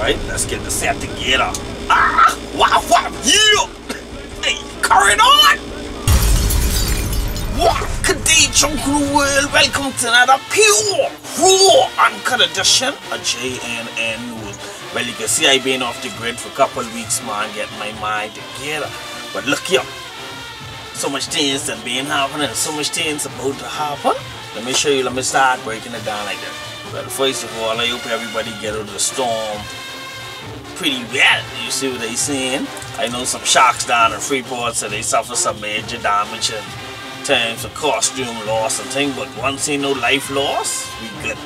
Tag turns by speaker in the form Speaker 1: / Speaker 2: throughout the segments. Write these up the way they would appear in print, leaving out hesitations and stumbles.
Speaker 1: Alright, let's get the set together. Wow, yeah! Hey, carrying on! What? Good day, Junkanoo world. Welcome to another pure, raw, uncut edition of Jnn News. Well, you can see I've been off the grid for a couple of weeks, man, getting my mind together. But look here, so much things that been happening, so much things about to happen. Let me show you, let me start breaking it down like that. Well, first of all, I hope everybody get out of the storm pretty well. You see what they saying? I know some sharks down in Freeport, so they suffer some major damage in terms of costume loss and thing, but once ain't no life loss, we good.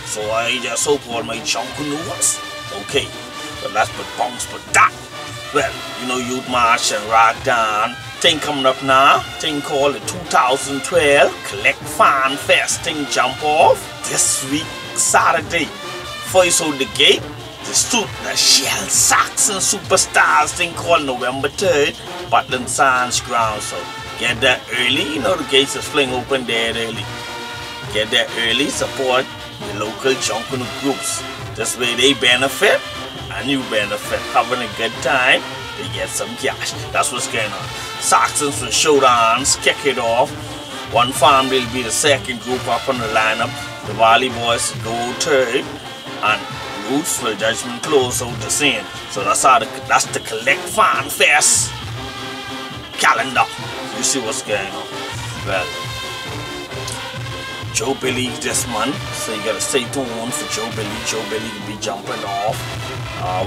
Speaker 1: So I just hope all my Junkanoos okay. But that's but bounce but that. Well, you know, Youth March and Rock Down thing coming up now. Thing called the 2012 Collect Fan Fest thing jump off this week Saturday. First out the gate, the Shell Saxon Superstars thing called November 3rd, Butland Sands ground. So get there early. You know the gates is fling open there early. Get there early. Support the local Junkanoo groups. This way they benefit and you benefit. Having a good time, they get some cash. That's what's going on. Saxons will showdowns, kick it off. One family will be the second group up on the lineup. The Valley Boys will go third, and Roots will Judgment close out the scene. So that's the Collect Fan Fest calendar. You see what's going on. Well, Joe Billy this month, so you gotta stay tuned for Joe Billy. Joe Billy will be jumping off.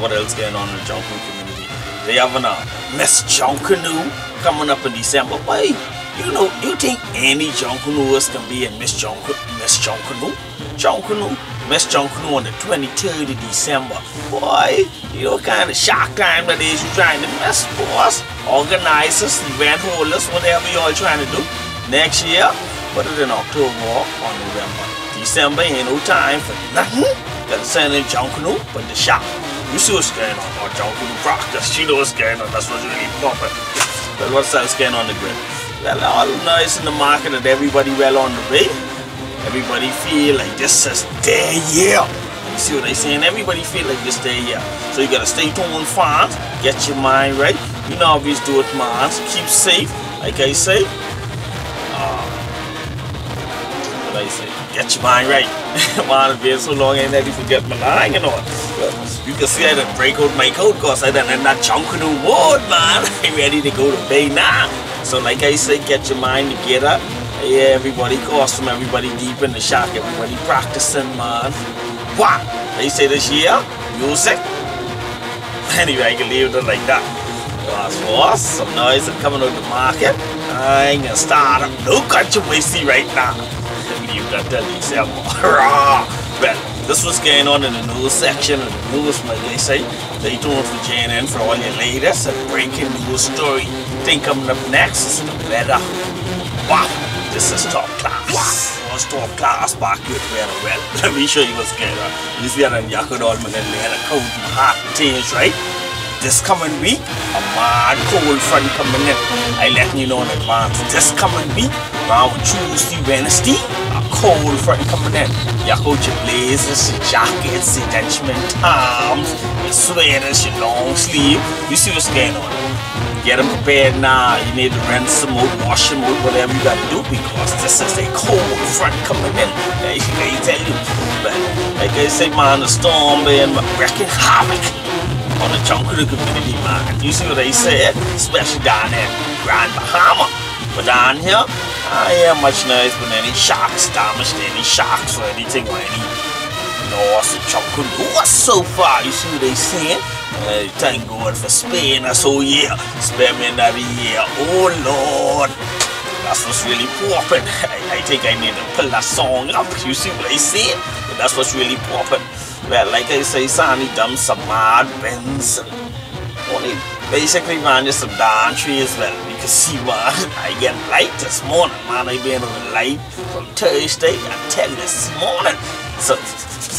Speaker 1: What else going on in the Junkanoo community? They having a Miss Junkanoo coming up in December. Why? You know, you think any Junkanooers can be a Miss Junkanoo? Miss Junkanoo on the 23rd of December. Boy, you know what kind of shock time that is you trying to miss, boss. Organizers, event holders, whatever you all trying to do. Next year, put it in October or November. December ain't no time for nothing concerning Junkanoo but the shop. You see what's going on, or Junkanoo practice. You know what's going on, that's what's really popping. Well, what's else going on the grid? Well, all the noise in the market and everybody well on the way. Everybody feel like this is their year. You see what they saying? Everybody feel like this their year. So you gotta stay tuned, fans. Get your mind right. You know how we do it, man. Keep safe, like I say. What I say? Get your mind right. Man, it's been so long I ain't ready to forget my line and all. Well, you can see I done break out my code cause I done in that Junkanoo ward, man. I'm ready to go to bay now. So like I say, get your mind together. Yeah, everybody costume, everybody deep in the shock, everybody practicing, man. What? They say this year, music. Anyway, I can leave it like that. As for us, some noise is coming out the market. I ain't gonna start up no controversy right now. You got to December. Well, this was going on in the news section of the news, like they say. Stay tuned for Jnn for all your latest and breaking news story. Thing coming up next is the weather. Wow, this is top class. What's top class back with weather? Well, let me show you what's going on. You see that in Yakadol, man, and leather coat and hot things, right? This coming week, a mad cold front coming in. I letting you know in advance. This coming week, around Tuesday, Wednesday, a cold front coming in. You hold your blazers, your jackets, your Dutchman toms, your sweaters, your long sleeve. You see what's going on. Get them prepared now. You need to rinse them out, wash them out, whatever you gotta do, because this is a cold front coming in. I tell you. But like I say, man, the storm been wrecking havoc on the Junkanoo community, man. You see what they said? Especially down there in Grand Bahama. But down here, I hear much noise with any sharks damaged, any sharks or anything or any loss of Junkanoo so far. You see what they saying? Thank God for Spain, that's all year. Spare me another year. Oh Lord. That's what's really popping. I think I need to pull that song up. You see what I say? But that's what's really popping. Well, like I say, Sandy done some mad bends and only basically, man, just some darn trees. Well, you can see, man, I get light this morning, man. I been on the light from Thursday until this morning. So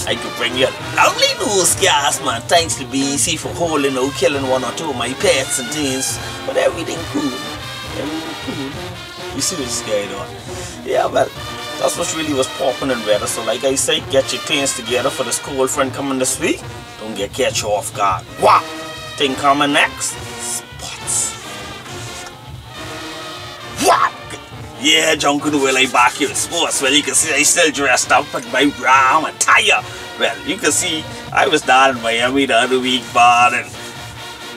Speaker 1: I could bring you a lovely newscast, man. Thanks to BC for holding out, killing one or two of my pets and things. But everything cool. Everything cool. You see what's going on. Yeah, well, that's what really was popping in weather. So like I say, get your things together for this cold front coming this week. Don't get catch you off guard. Wow! Thing coming next, sports. What? Yeah, Junkanoo will I back here in sports. Well, you can see I still dressed up in my brown attire. Well, you can see I was down in Miami the other week, but in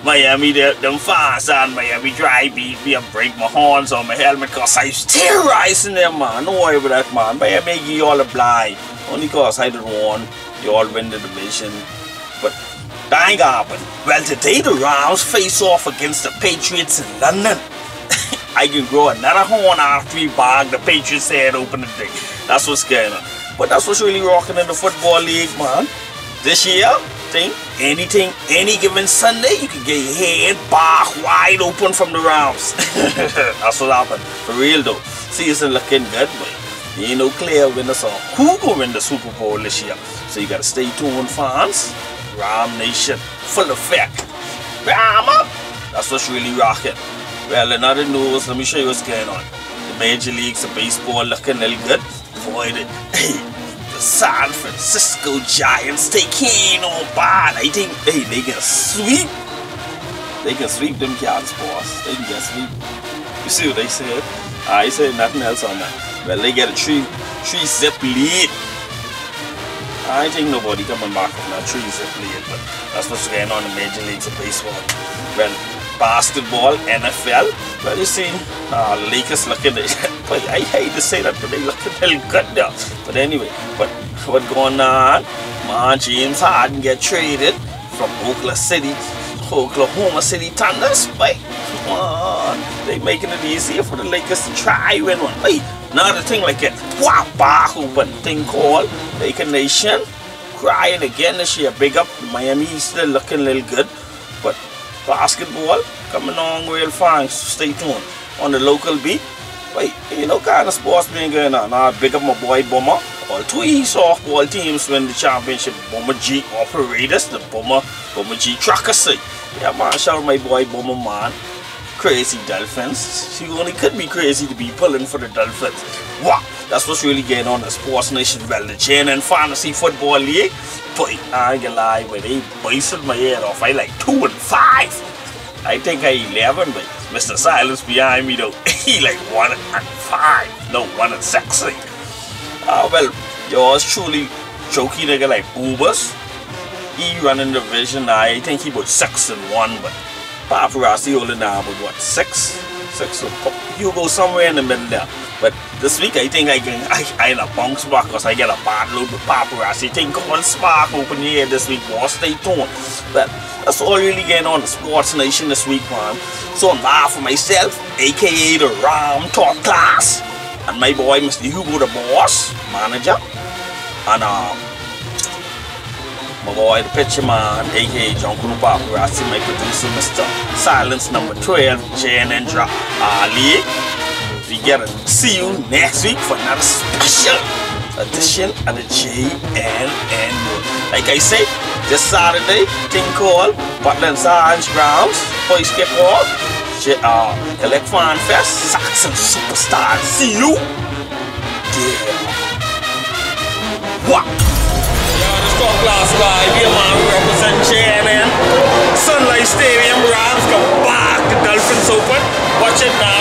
Speaker 1: Miami, them fans on Miami dry beat me and break my horns on my helmet because I was terrorizing them, man. Don't worry about that, man. Miami give you all a blind. Only because I didn't want you all win the division. But that ain't gonna happen. Well, today the Rams face off against the Patriots in London. I can grow another horn after we bag the Patriots head open today. That's what's going on. But that's what's really rocking in the football league, man. This year, anything, any given Sunday, you can get your head back wide open from the Rams. That's what happened. For real though. Season looking good, but there ain't no clear winner, so who gonna win the Super Bowl this year? So you gotta stay tuned, fans. Ram Nation, full effect. Ram up! That's what's really rocking. Well, in other news, let me show you what's going on. The major leagues of baseball looking a little good. Boy, the San Francisco Giants, they can't on bad. I think they can sweep. They can sweep them cats, boss. They can get sweep. You see what they said? I said nothing else on that. Well, they get a 3-zip lead. I think nobody coming back from that 3-zip lead, but that's what's going on in the major leagues of baseball. Well, basketball, NFL. Well, you see, Lakers looking. I hate to say that, but they looking hell good now. But anyway, but what going on? Man, James Harden get traded from Oklahoma City Thunders. Wait, come on, they making it easier for the Lakers to try win one. Wait, another thing like that. Wow, back open thing called Laker Nation. Crying again this year. Big up Miami, still looking a little good, but basketball coming on real fine. So stay tuned on the local beat. Wait, you know kind of sports been going on. Now big up my boy Bomber. All three softball teams win the championship. Bomber G operators, the Bomber G tracker say. Yeah man, shout out my boy Bomber, man. Crazy Dolphins. She only could be crazy to be pulling for the Dolphins. Wow, that's what's really going on in the Sports Nation. Well, the Jnn Fantasy Football League. Boy, I ain't gonna lie, but they biting my head off. I like 2-5. I think I 11, but Mr. Silence behind me though, he like 1-5. No, 1-6. Well, yours truly, jokey nigga like Ubers. He running the division. I think he was 6-1, but Paparazzi holding down with what, 6? You go somewhere in the middle there. But this week I think I in a bounce back because I get a bad load with Paparazzi. Think on Spark open here this week, boss. Stay tuned. But that's all really going on in the Sports Nation this week, man. So on behalf of myself, aka the Ram Top Class, and my boy Mr. Hugo the Boss, manager, and my boy the Pitcher Man, aka Junkanoo Paparazzi, my producer Mr. Silence number 12, Jnn League. We gotta see you next week for another special edition of the Jnn News. Like I said, this Saturday, thing called Butland Sarge Grounds, Boys Kick Off, Collect Fan Fest, Saxon Superstars. See you there. What? Yo, this top class live, yeah man, we represent Jnn. Sunlight Stadium, Rams come back, the Dolphins open. Watch it now.